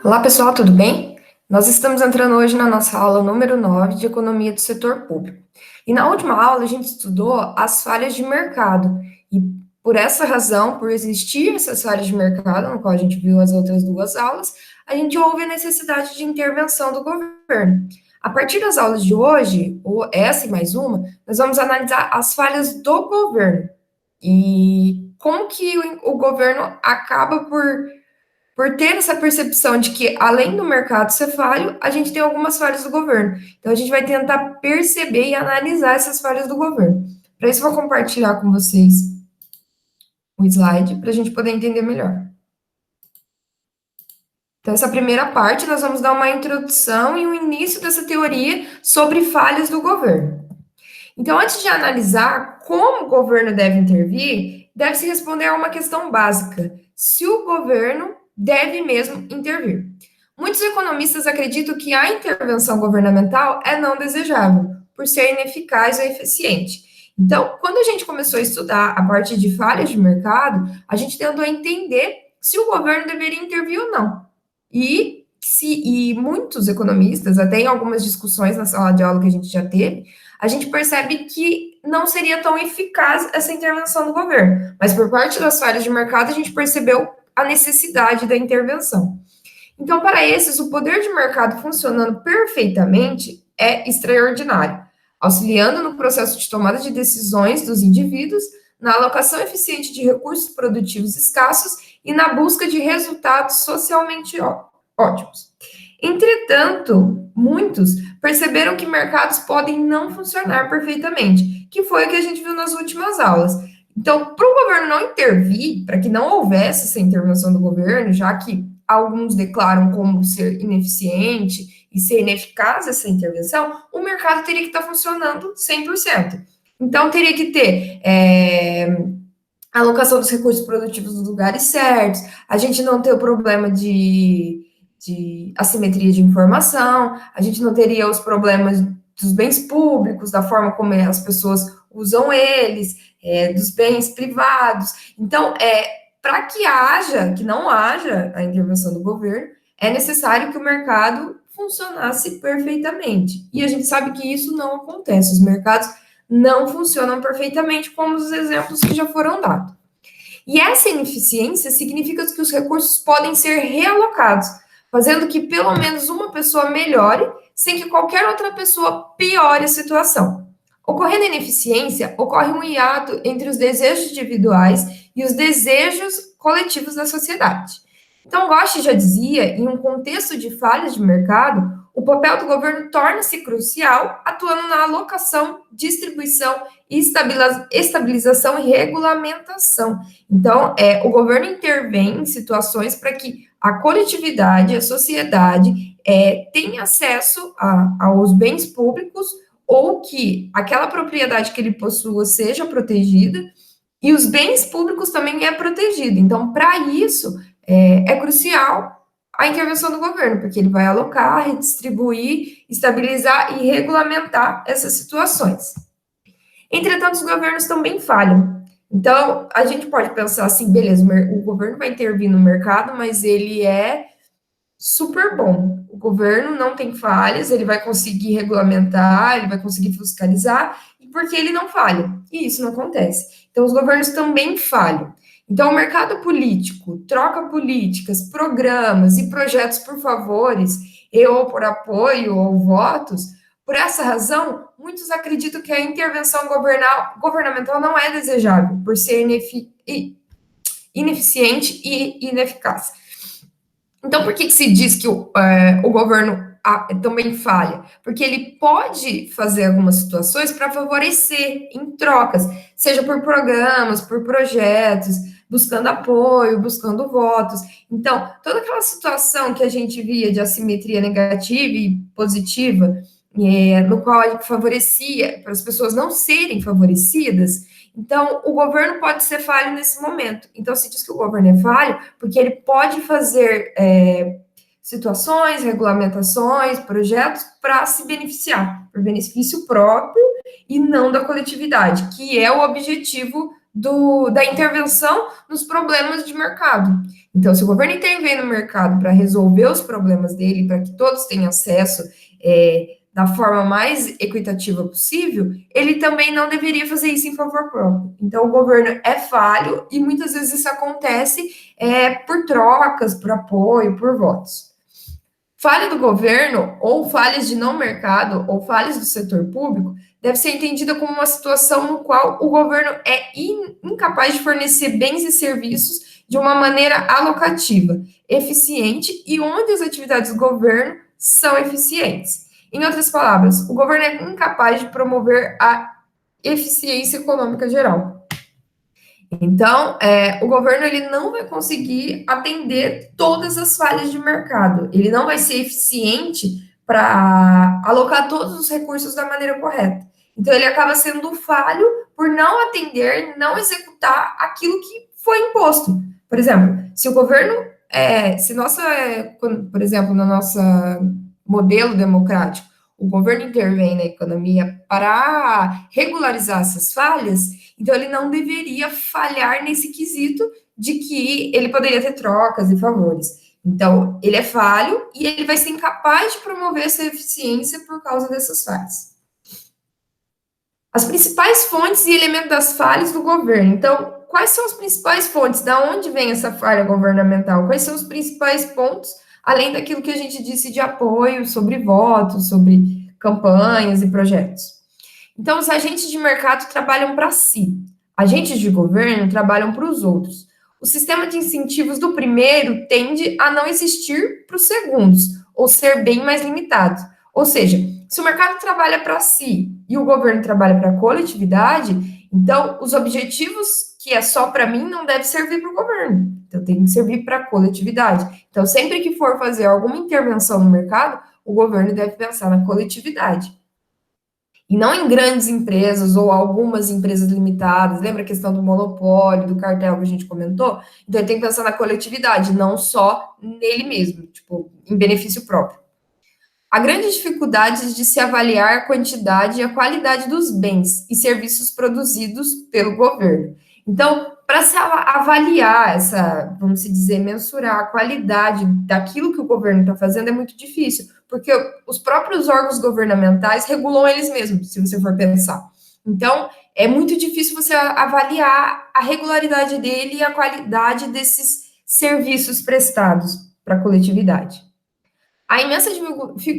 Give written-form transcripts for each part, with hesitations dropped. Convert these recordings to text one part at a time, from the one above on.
Olá, pessoal, tudo bem? Nós estamos entrando hoje na nossa aula número 9 de Economia do Setor Público. E na última aula a gente estudou as falhas de mercado. E por essa razão, por existir essas falhas de mercado, no qual a gente viu as outras duas aulas, a gente houve a necessidade de intervenção do governo. A partir das aulas de hoje, ou essa e mais uma, nós vamos analisar as falhas do governo. E como que o governo acaba por ter essa percepção de que, além do mercado ser falho, a gente tem algumas falhas do governo. Então, a gente vai tentar perceber e analisar essas falhas do governo. Para isso, eu vou compartilhar com vocês o slide para a gente poder entender melhor. Então, essa primeira parte, nós vamos dar uma introdução e um início dessa teoria sobre falhas do governo. Então, antes de analisar como o governo deve intervir, deve-se responder a uma questão básica: se o governo deve mesmo intervir. Muitos economistas acreditam que a intervenção governamental é não desejável, por ser ineficaz ou eficiente. Então, quando a gente começou a estudar a parte de falhas de mercado, a gente tentou entender se o governo deveria intervir ou não. E muitos economistas, até em algumas discussões na sala de aula que a gente já teve, a gente percebe que não seria tão eficaz essa intervenção do governo. Mas por parte das falhas de mercado, a gente percebeu a necessidade da intervenção. Então, para esses, o poder de mercado funcionando perfeitamente é extraordinário, auxiliando no processo de tomada de decisões dos indivíduos, na alocação eficiente de recursos produtivos escassos e na busca de resultados socialmente ótimos. Entretanto, muitos perceberam que mercados podem não funcionar perfeitamente, que foi o que a gente viu nas últimas aulas. Então, para o governo não intervir, para que não houvesse essa intervenção do governo, já que alguns declaram como ser ineficiente e ser ineficaz essa intervenção, o mercado teria que estar funcionando 100%. Então, teria que ter alocação dos recursos produtivos nos lugares certos, a gente não ter o problema de assimetria de informação, a gente não teria os problemas dos bens públicos, da forma como as pessoas usam eles, dos bens privados. Então, para que não haja a intervenção do governo, é necessário que o mercado funcionasse perfeitamente. E a gente sabe que isso não acontece. Os mercados não funcionam perfeitamente, como os exemplos que já foram dados. E essa ineficiência significa que os recursos podem ser realocados, fazendo que pelo menos uma pessoa melhore, sem que qualquer outra pessoa piore a situação. Ocorrendo a ineficiência, ocorre um hiato entre os desejos individuais e os desejos coletivos da sociedade. Então, Ghosh já dizia, em um contexto de falhas de mercado, o papel do governo torna-se crucial, atuando na alocação, distribuição, estabilização e regulamentação. Então, o governo intervém em situações para que a coletividade, a sociedade, tenha acesso aos bens públicos ou que aquela propriedade que ele possua seja protegida e os bens públicos também é protegido. Então, para isso, é crucial a intervenção do governo, porque ele vai alocar, redistribuir, estabilizar e regulamentar essas situações. Entretanto, os governos também falham. Então, a gente pode pensar assim, beleza, o governo vai intervir no mercado, mas ele é super bom. O governo não tem falhas, ele vai conseguir regulamentar, ele vai conseguir fiscalizar, porque ele não falha. E isso não acontece. Então, os governos também falham. Então, o mercado político troca políticas, programas e projetos por favores, ou por apoio ou votos. Por essa razão, muitos acreditam que a intervenção governamental não é desejável, por ser ineficiente e ineficaz. Então, por que se diz que o governo também falha? Porque ele pode fazer algumas situações para favorecer em trocas, seja por programas, por projetos, buscando apoio, buscando votos. Então, toda aquela situação que a gente via de assimetria negativa e positiva, no qual ele favorecia para as pessoas não serem favorecidas, então, o governo pode ser falho nesse momento. Então, se diz que o governo é falho, porque ele pode fazer situações, regulamentações, projetos para se beneficiar, por benefício próprio e não da coletividade, que é o objetivo da intervenção nos problemas de mercado. Então, se o governo intervém no mercado para resolver os problemas dele, para que todos tenham acesso da forma mais equitativa possível, ele também não deveria fazer isso em favor próprio. Então, o governo é falho e muitas vezes isso acontece por trocas, por apoio, por votos. Falha do governo, ou falhas de não mercado, ou falhas do setor público, deve ser entendida como uma situação no qual o governo é incapaz de fornecer bens e serviços de uma maneira alocativa, eficiente e onde as atividades do governo são eficientes. Em outras palavras, o governo é incapaz de promover a eficiência econômica geral. Então, o governo ele não vai conseguir atender todas as falhas de mercado. Ele não vai ser eficiente para alocar todos os recursos da maneira correta. Então, ele acaba sendo falho por não atender, não executar aquilo que foi imposto. Por exemplo, se o governo, por exemplo, no nosso modelo democrático, o governo intervém na economia para regularizar essas falhas, então ele não deveria falhar nesse quesito de que ele poderia ter trocas e favores. Então, ele é falho e ele vai ser incapaz de promover essa eficiência por causa dessas falhas. As principais fontes e elementos das falhas do governo. Então, quais são as principais fontes? Da onde vem essa falha governamental? Quais são os principais pontos, além daquilo que a gente disse de apoio, sobre votos, sobre campanhas e projetos? Então, os agentes de mercado trabalham para si, agentes de governo trabalham para os outros. O sistema de incentivos do primeiro tende a não existir para os segundos, ou ser bem mais limitado. Ou seja, se o mercado trabalha para si e o governo trabalha para a coletividade, então os objetivos que é só para mim não deve servir para o governo, então tem que servir para a coletividade. Então, sempre que for fazer alguma intervenção no mercado, o governo deve pensar na coletividade. E não em grandes empresas ou algumas empresas limitadas. Lembra a questão do monopólio, do cartel que a gente comentou? Então, ele tem que pensar na coletividade, não só nele mesmo, tipo, em benefício próprio. Há grandes dificuldades de se avaliar a quantidade e a qualidade dos bens e serviços produzidos pelo governo. Então, para se avaliar vamos dizer, mensurar a qualidade daquilo que o governo está fazendo é muito difícil, porque os próprios órgãos governamentais regulam eles mesmos, se você for pensar. Então, é muito difícil você avaliar a regularidade dele e a qualidade desses serviços prestados para a coletividade. A imensa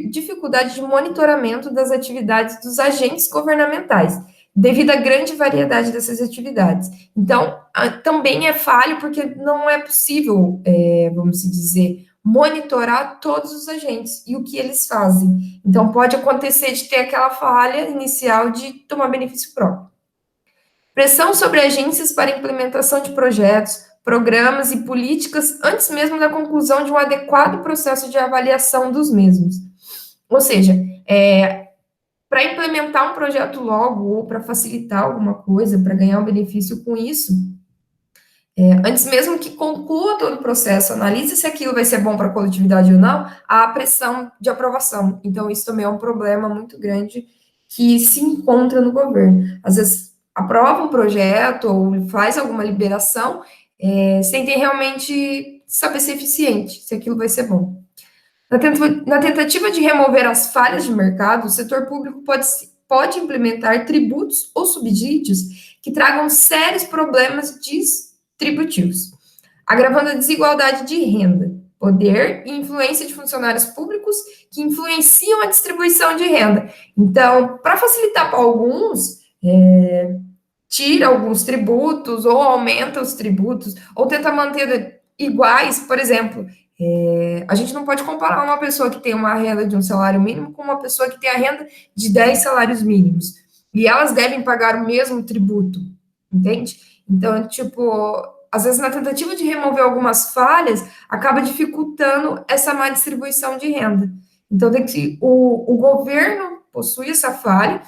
dificuldade de monitoramento das atividades dos agentes governamentais, devido à grande variedade dessas atividades. Então, também é falho, porque não é possível, vamos dizer, monitorar todos os agentes e o que eles fazem. Então, pode acontecer de ter aquela falha inicial de tomar benefício próprio. Pressão sobre agências para implementação de projetos, programas e políticas antes mesmo da conclusão de um adequado processo de avaliação dos mesmos. Ou seja, para implementar um projeto logo ou para facilitar alguma coisa, para ganhar um benefício com isso, antes mesmo que conclua todo o processo, analise se aquilo vai ser bom para a coletividade ou não, há pressão de aprovação. Então, isso também é um problema muito grande que se encontra no governo. Às vezes, aprova um projeto ou faz alguma liberação, sem ter realmente saber ser eficiente, se aquilo vai ser bom. Na tentativa de remover as falhas de mercado, o setor público pode implementar tributos ou subsídios que tragam sérios problemas distributivos, agravando a desigualdade de renda, poder e influência de funcionários públicos que influenciam a distribuição de renda. Então, para facilitar para alguns, tira alguns tributos, ou aumenta os tributos, ou tenta manter iguais, por exemplo. A gente não pode comparar uma pessoa que tem uma renda de um salário mínimo com uma pessoa que tem a renda de 10 salários mínimos. E elas devem pagar o mesmo tributo, entende? Então, às vezes na tentativa de remover algumas falhas, acaba dificultando essa má distribuição de renda. Então, o governo possui essa falha,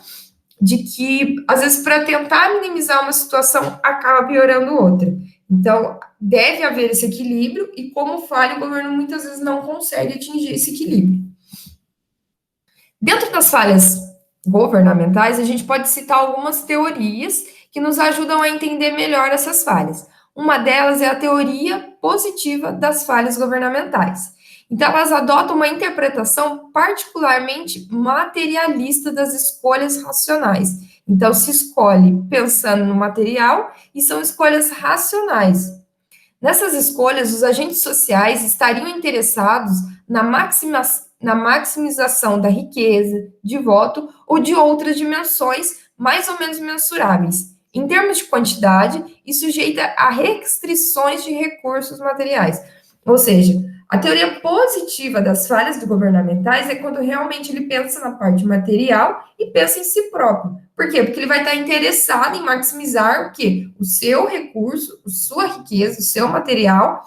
de que, às vezes, para tentar minimizar uma situação, acaba piorando outra. Então, deve haver esse equilíbrio, e como falha, o governo muitas vezes não consegue atingir esse equilíbrio. Dentro das falhas governamentais, a gente pode citar algumas teorias que nos ajudam a entender melhor essas falhas. Uma delas é a teoria positiva das falhas governamentais. Então, elas adotam uma interpretação particularmente materialista das escolhas racionais. Então, se escolhe pensando no material e são escolhas racionais. Nessas escolhas, os agentes sociais estariam interessados na maximização da riqueza, de voto ou de outras dimensões mais ou menos mensuráveis, em termos de quantidade e sujeita a restrições de recursos materiais. Ou seja, a teoria positiva das falhas governamentais é quando realmente ele pensa na parte material e pensa em si próprio. Por quê? Porque ele vai estar interessado em maximizar o quê? O seu recurso, a sua riqueza, o seu material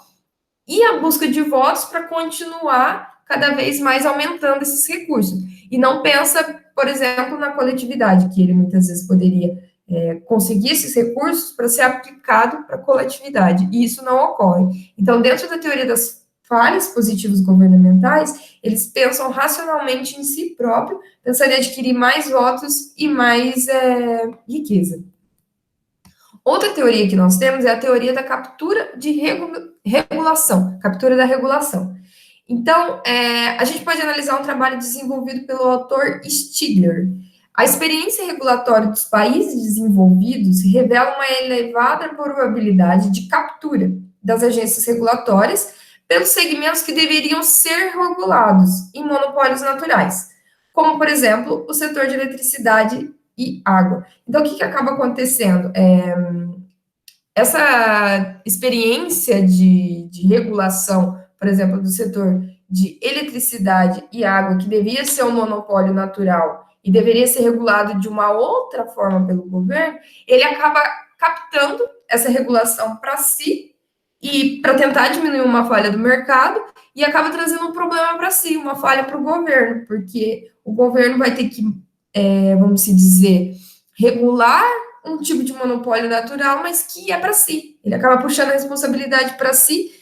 e a busca de votos para continuar cada vez mais aumentando esses recursos. E não pensa, por exemplo, na coletividade, que ele muitas vezes poderia conseguir esses recursos para ser aplicado para a coletividade, e isso não ocorre. Então, dentro da teoria das falhas positivas governamentais, eles pensam racionalmente em si próprio, pensando em adquirir mais votos e mais riqueza. Outra teoria que nós temos é a teoria da captura de regulação, captura da regulação. Então, a gente pode analisar um trabalho desenvolvido pelo autor Stigler. A experiência regulatória dos países desenvolvidos revela uma elevada probabilidade de captura das agências regulatórias pelos segmentos que deveriam ser regulados em monopólios naturais, como, por exemplo, o setor de eletricidade e água. Então, o que acaba acontecendo? Essa experiência de regulação, por exemplo, do setor de eletricidade e água, que devia ser um monopólio natural e deveria ser regulado de uma outra forma pelo governo, ele acaba captando essa regulação para si e para tentar diminuir uma falha do mercado e acaba trazendo um problema para si, uma falha para o governo, porque o governo vai ter que, vamos dizer, regular um tipo de monopólio natural, mas que é para si. Ele acaba puxando a responsabilidade para si,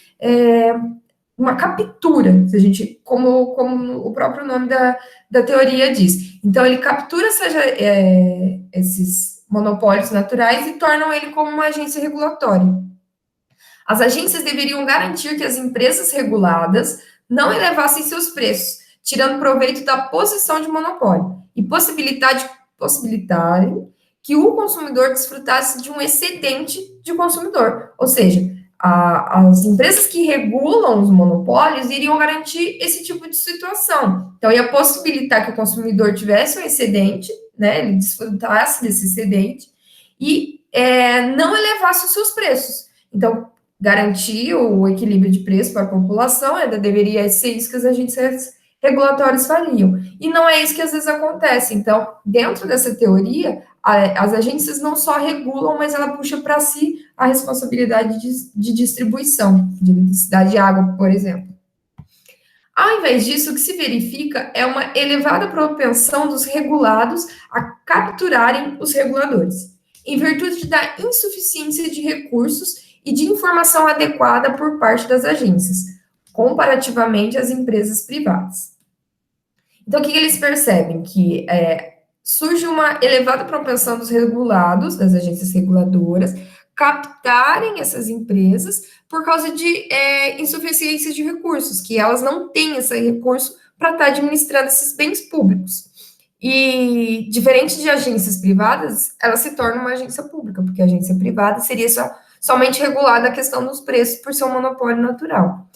uma captura, se a gente, como o próprio nome da teoria diz. Então, ele captura esses monopólios naturais e tornam ele como uma agência regulatória. As agências deveriam garantir que as empresas reguladas não elevassem seus preços, tirando proveito da posição de monopólio, e possibilitarem que o consumidor desfrutasse de um excedente de consumidor. Ou seja, as empresas que regulam os monopólios iriam garantir esse tipo de situação. Então, ia possibilitar que o consumidor tivesse um excedente, né, ele desfrutasse desse excedente, e não elevasse os seus preços. Então, garantir o equilíbrio de preço para a população, deveria ser isso que as agências regulatórias fariam. E não é isso que às vezes acontece. Então, dentro dessa teoria, as agências não só regulam, mas ela puxa para si a responsabilidade de distribuição de eletricidade e água, por exemplo. Ao invés disso, o que se verifica é uma elevada propensão dos regulados a capturarem os reguladores, em virtude da insuficiência de recursos e de informação adequada por parte das agências, comparativamente às empresas privadas. Então, o que eles percebem? Que surge uma elevada propensão dos regulados, das agências reguladoras, captarem essas empresas por causa de insuficiência de recursos, que elas não têm esse recurso para estar administrando esses bens públicos. E, diferente de agências privadas, ela se torna uma agência pública, porque a agência privada seria somente regulada a questão dos preços por ser um monopólio natural.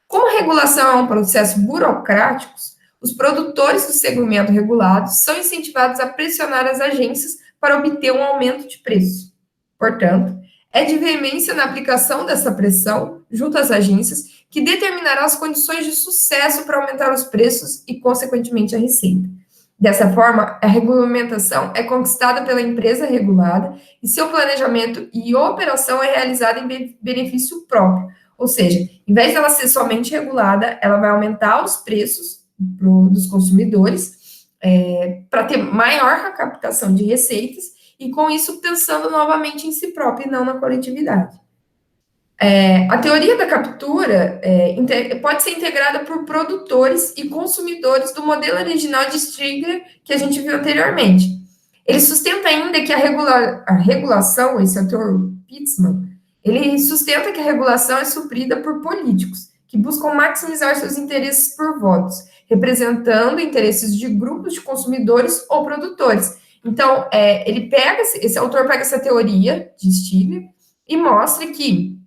Como a regulação é um processo burocrático, os produtores do segmento regulado são incentivados a pressionar as agências para obter um aumento de preço. Portanto, é de veemência na aplicação dessa pressão junto às agências que determinará as condições de sucesso para aumentar os preços e, consequentemente, a receita. Dessa forma, a regulamentação é conquistada pela empresa regulada e seu planejamento e operação é realizada em benefício próprio. Ou seja, em vez de ela ser somente regulada, ela vai aumentar os preços dos consumidores para ter maior captação de receitas e, com isso, pensando novamente em si próprio e não na coletividade. A teoria da captura pode ser integrada por produtores e consumidores do modelo original de Stigler que a gente viu anteriormente. Ele sustenta ainda que a regulação, esse autor Pitzman, ele sustenta que a regulação é suprida por políticos, que buscam maximizar seus interesses por votos, representando interesses de grupos de consumidores ou produtores. Então, esse autor pega essa teoria de Stigler e mostra que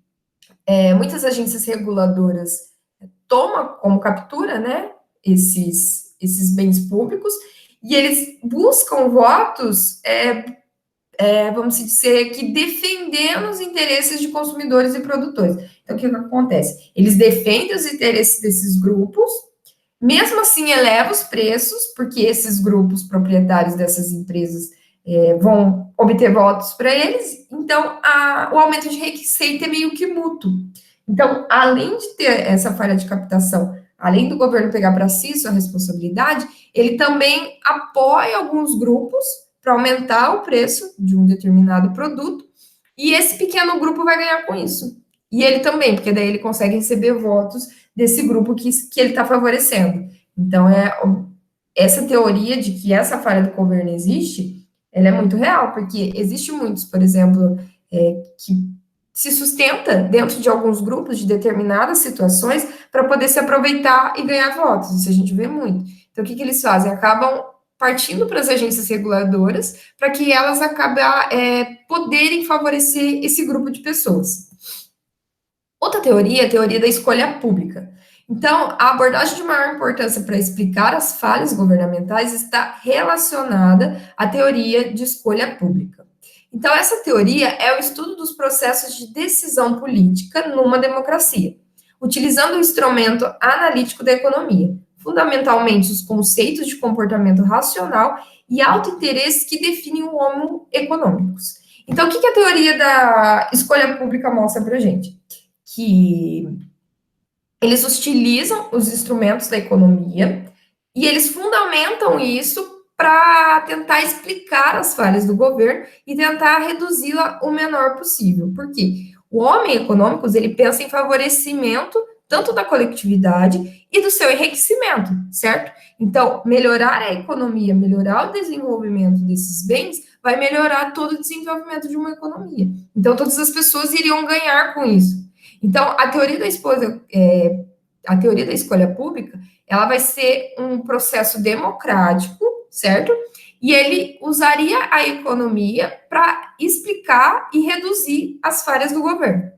muitas agências reguladoras tomam como captura, né, esses bens públicos, e eles buscam votos, vamos dizer, que defendendo os interesses de consumidores e produtores. Então, o que acontece? Eles defendem os interesses desses grupos, mesmo assim elevam os preços, porque esses grupos proprietários dessas empresas vão obter votos para eles, então o aumento de receita é meio que mútuo. Então, além de ter essa falha de captação, além do governo pegar para si sua responsabilidade, ele também apoia alguns grupos para aumentar o preço de um determinado produto, e esse pequeno grupo vai ganhar com isso. E ele também, porque daí ele consegue receber votos desse grupo que ele está favorecendo. Então, essa teoria de que essa falha do governo existe, ela é muito real, porque existe muitos, por exemplo, que se sustenta dentro de alguns grupos de determinadas situações para poder se aproveitar e ganhar votos. Isso a gente vê muito. Então, o que eles fazem? Acabam partindo para as agências reguladoras para que elas acabem poderem favorecer esse grupo de pessoas. Outra teoria é a teoria da escolha pública. Então, a abordagem de maior importância para explicar as falhas governamentais está relacionada à teoria de escolha pública. Então, essa teoria é o estudo dos processos de decisão política numa democracia, utilizando o instrumento analítico da economia, fundamentalmente os conceitos de comportamento racional e autointeresse que definem o homo econômicos. Então, o que a teoria da escolha pública mostra para a gente? Que eles utilizam os instrumentos da economia e eles fundamentam isso para tentar explicar as falhas do governo e tentar reduzi-la o menor possível. Por quê? O homem econômico, ele pensa em favorecimento tanto da coletividade e do seu enriquecimento, certo? Então, melhorar a economia, melhorar o desenvolvimento desses bens, vai melhorar todo o desenvolvimento de uma economia. Então, todas as pessoas iriam ganhar com isso. Então, a teoria da escolha pública, ela vai ser um processo democrático, certo? E ele usaria a economia para explicar e reduzir as falhas do governo.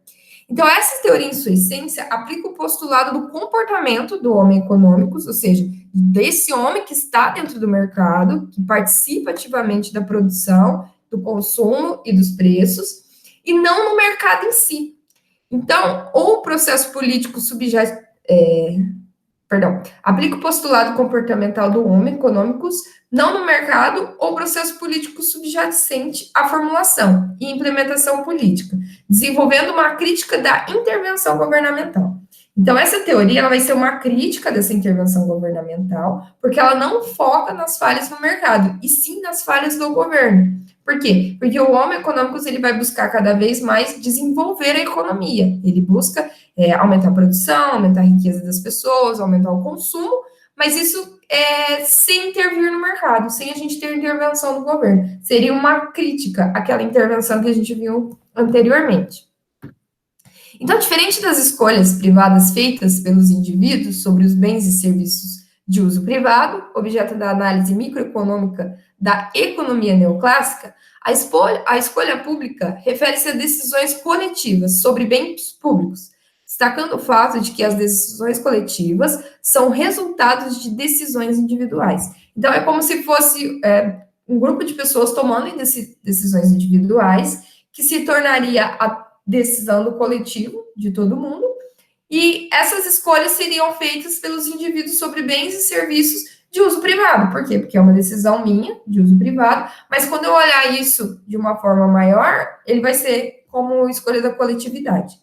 Então, essa teoria, em sua essência, aplica o postulado do comportamento do homem econômico, ou seja, desse homem que está dentro do mercado, que participa ativamente da produção, do consumo e dos preços, e não no mercado em si. Então, ou o processo político aplica o postulado comportamental do homem econômicos, não no mercado, ou processo político subjacente à formulação e implementação política, desenvolvendo uma crítica da intervenção governamental. Então, essa teoria ela vai ser uma crítica dessa intervenção governamental, porque ela não foca nas falhas no mercado, e sim nas falhas do governo. Por quê? Porque o homem econômico ele vai buscar cada vez mais desenvolver a economia. Ele busca aumentar a produção, aumentar a riqueza das pessoas, aumentar o consumo, mas isso sem intervir no mercado, sem a gente ter intervenção do governo. Seria uma crítica àquela intervenção que a gente viu anteriormente. Então, diferente das escolhas privadas feitas pelos indivíduos sobre os bens e serviços de uso privado, objeto da análise microeconômica da economia neoclássica, a escolha pública refere-se a decisões coletivas sobre bens públicos, destacando o fato de que as decisões coletivas são resultados de decisões individuais. Então, é como se fosse um grupo de pessoas tomando decisões individuais, que se tornaria a decisão do coletivo, de todo mundo, e essas escolhas seriam feitas pelos indivíduos sobre bens e serviços de uso privado. Por quê? Porque é uma decisão minha, de uso privado, mas quando eu olhar isso de uma forma maior, ele vai ser como escolha da coletividade.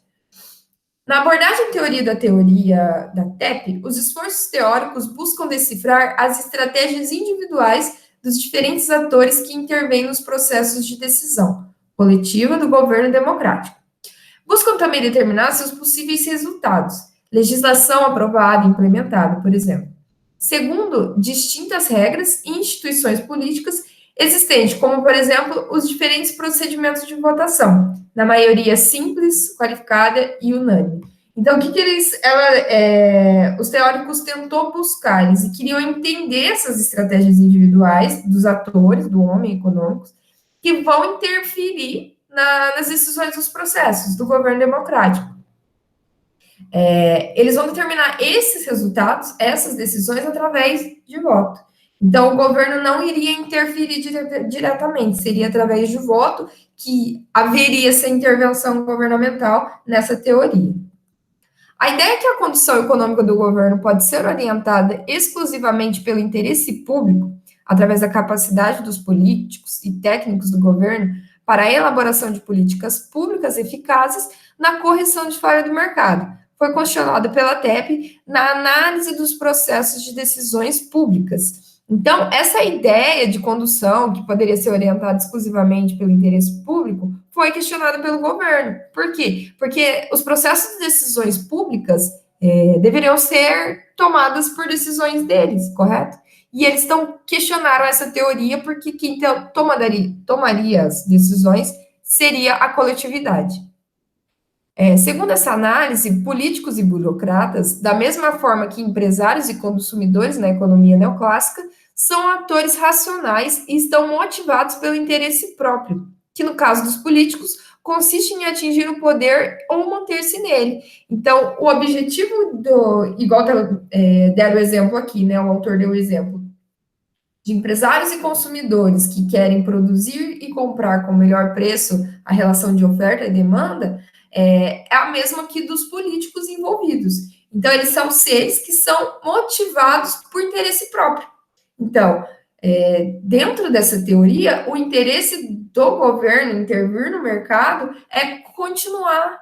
Na abordagem da teoria da TEP, os esforços teóricos buscam decifrar as estratégias individuais dos diferentes atores que intervêm nos processos de decisão coletiva do governo democrático. Buscam também determinar seus possíveis resultados, legislação aprovada e implementada, por exemplo, segundo distintas regras e instituições políticas existente, como, por exemplo, os diferentes procedimentos de votação, na maioria simples, qualificada e unânime. Então, o que, que os teóricos tentou buscar? Eles queriam entender essas estratégias individuais dos atores, do homem econômicos, que vão interferir nas decisões dos processos do governo democrático. Eles vão determinar esses resultados, essas decisões, através de voto. Então, o governo não iria interferir diretamente, seria através de voto que haveria essa intervenção governamental nessa teoria. A ideia é que a condução econômica do governo pode ser orientada exclusivamente pelo interesse público, através da capacidade dos políticos e técnicos do governo para a elaboração de políticas públicas eficazes na correção de falha do mercado, foi questionado pela TEP na análise dos processos de decisões públicas. Então, essa ideia de condução, que poderia ser orientada exclusivamente pelo interesse público, foi questionada pelo governo. Por quê? Porque os processos de decisões públicas deveriam ser tomados por decisões deles, correto? E eles questionaram essa teoria porque quem tomaria as decisões seria a coletividade. Segundo essa análise, políticos e burocratas, da mesma forma que empresários e consumidores na economia neoclássica, são atores racionais e estão motivados pelo interesse próprio, que no caso dos políticos consiste em atingir o poder ou manter-se nele. Então, o objetivo igual deram o exemplo aqui, né? O autor deu o exemplo de empresários e consumidores que querem produzir e comprar com melhor preço a relação de oferta e demanda, é a mesma que dos políticos envolvidos. Então, eles são seres que são motivados por interesse próprio. Então, dentro dessa teoria, o interesse do governo intervir no mercado é continuar,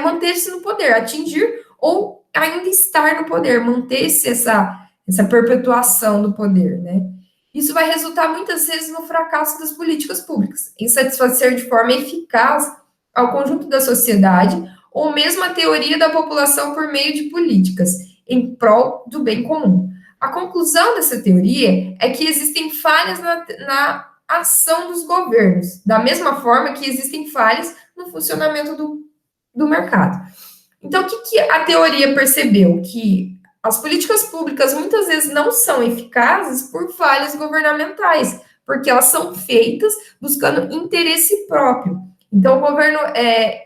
manter-se no poder, atingir ou ainda estar no poder, manter-se essa perpetuação do poder, né? Isso vai resultar muitas vezes no fracasso das políticas públicas, em satisfazer de forma eficaz ao conjunto da sociedade, ou mesmo a teoria da população por meio de políticas, em prol do bem comum. A conclusão dessa teoria é que existem falhas na ação dos governos, da mesma forma que existem falhas no funcionamento do mercado. Então, o que a teoria percebeu? Que as políticas públicas muitas vezes não são eficazes por falhas governamentais, porque elas são feitas buscando interesse próprio. Então, o governo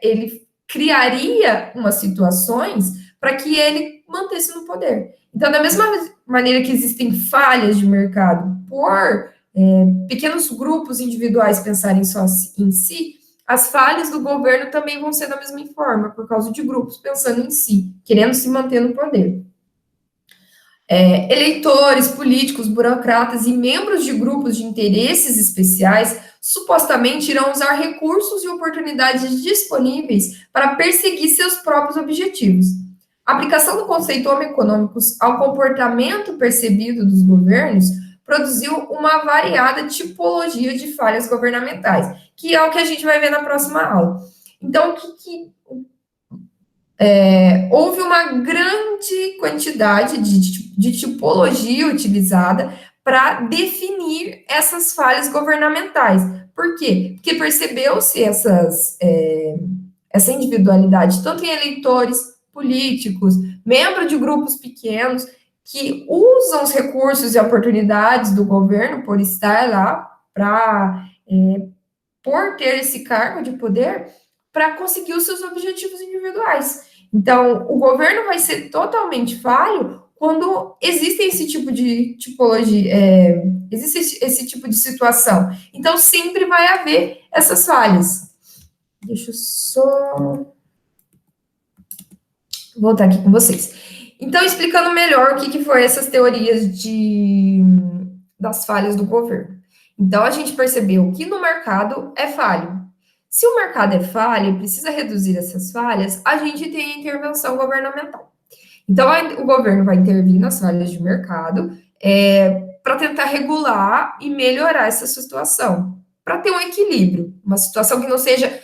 ele criaria umas situações para que ele mantesse no poder. Então, da mesma maneira que existem falhas de mercado por pequenos grupos individuais pensarem só em si, as falhas do governo também vão ser da mesma forma, por causa de grupos pensando em si, querendo se manter no poder. Eleitores, políticos, burocratas e membros de grupos de interesses especiais supostamente irão usar recursos e oportunidades disponíveis para perseguir seus próprios objetivos. A aplicação do conceito homem econômicos ao comportamento percebido dos governos produziu uma variada tipologia de falhas governamentais, que é o que a gente vai ver na próxima aula. Então, houve uma grande quantidade de tipologia utilizada para definir essas falhas governamentais. Por quê? Porque percebeu-se essa individualidade, tanto em eleitores, políticos, membros de grupos pequenos, que usam os recursos e oportunidades do governo por estar lá, por ter esse cargo de poder, para conseguir os seus objetivos individuais. Então, o governo vai ser totalmente falho quando existe esse tipo de tipologia, existe esse tipo de situação. Então, sempre vai haver essas falhas. Deixa eu só voltar aqui com vocês. Então, explicando melhor o que foram essas teorias das falhas do governo. Então, a gente percebeu que no mercado é falho. Se o mercado é falho e precisa reduzir essas falhas, a gente tem a intervenção governamental. Então, o governo vai intervir nas falhas de mercado para tentar regular e melhorar essa situação, para ter um equilíbrio, uma situação que não seja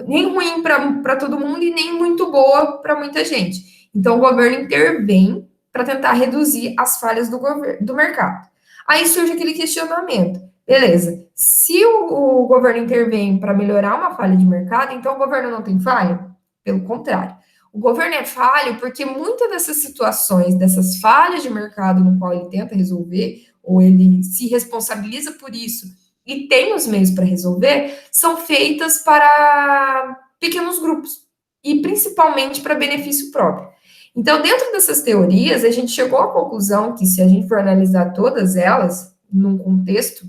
nem ruim para todo mundo e nem muito boa para muita gente. Então, o governo intervém para tentar reduzir as falhas do mercado. Aí surge aquele questionamento. Beleza. Se o governo intervém para melhorar uma falha de mercado, então o governo não tem falha? Pelo contrário. O governo é falho porque muitas dessas situações, dessas falhas de mercado no qual ele tenta resolver, ou ele se responsabiliza por isso e tem os meios para resolver, são feitas para pequenos grupos e principalmente para benefício próprio. Então, dentro dessas teorias, a gente chegou à conclusão que se a gente for analisar todas elas num contexto,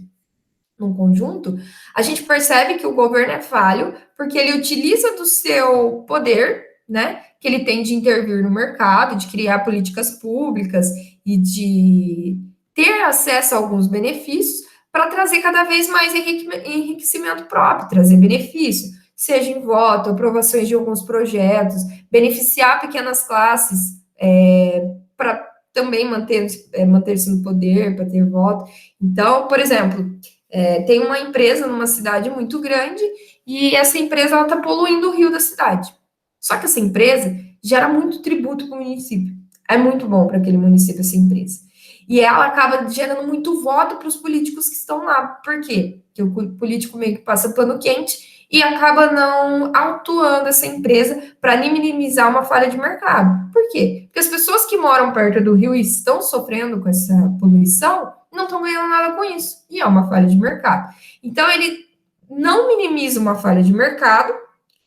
num conjunto, a gente percebe que o governo é falho porque ele utiliza do seu poder, né, que ele tem de intervir no mercado, de criar políticas públicas e de ter acesso a alguns benefícios para trazer cada vez mais enriquecimento próprio, trazer benefício, seja em voto, aprovações de alguns projetos, beneficiar pequenas classes para também manter-se no poder, para ter voto. Então, por exemplo, tem uma empresa numa cidade muito grande e essa empresa está poluindo o rio da cidade. Só que essa empresa gera muito tributo para o município. É muito bom para aquele município essa empresa. E ela acaba gerando muito voto para os políticos que estão lá. Por quê? Porque o político meio que passa pano quente e acaba não autuando essa empresa para minimizar uma falha de mercado. Por quê? Porque as pessoas que moram perto do rio e estão sofrendo com essa poluição não estão ganhando nada com isso. E é uma falha de mercado. Então, ele não minimiza uma falha de mercado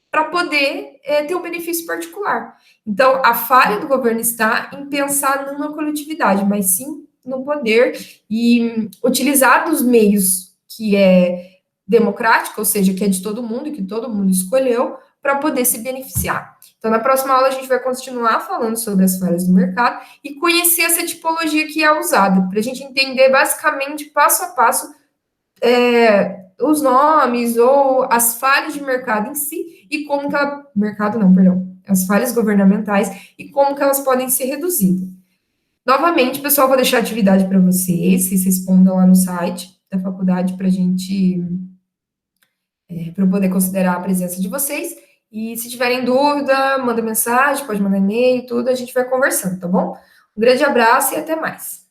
para poder ter um benefício particular. Então, a falha do governo está em pensar numa coletividade, mas sim no poder e utilizar dos meios que é democrático, ou seja, que é de todo mundo e que todo mundo escolheu, para poder se beneficiar. Então, na próxima aula, a gente vai continuar falando sobre as falhas do mercado e conhecer essa tipologia que é usada, para a gente entender basicamente, passo a passo, os nomes ou as falhas de mercado em si e como que ela, mercado não, perdão, as falhas governamentais e como que elas podem ser reduzidas. Novamente, pessoal, vou deixar a atividade para vocês, vocês respondam lá no site da faculdade para a gente, para eu poder considerar a presença de vocês. E se tiverem dúvida, manda mensagem, pode mandar e-mail, tudo, a gente vai conversando, tá bom? Um grande abraço e até mais.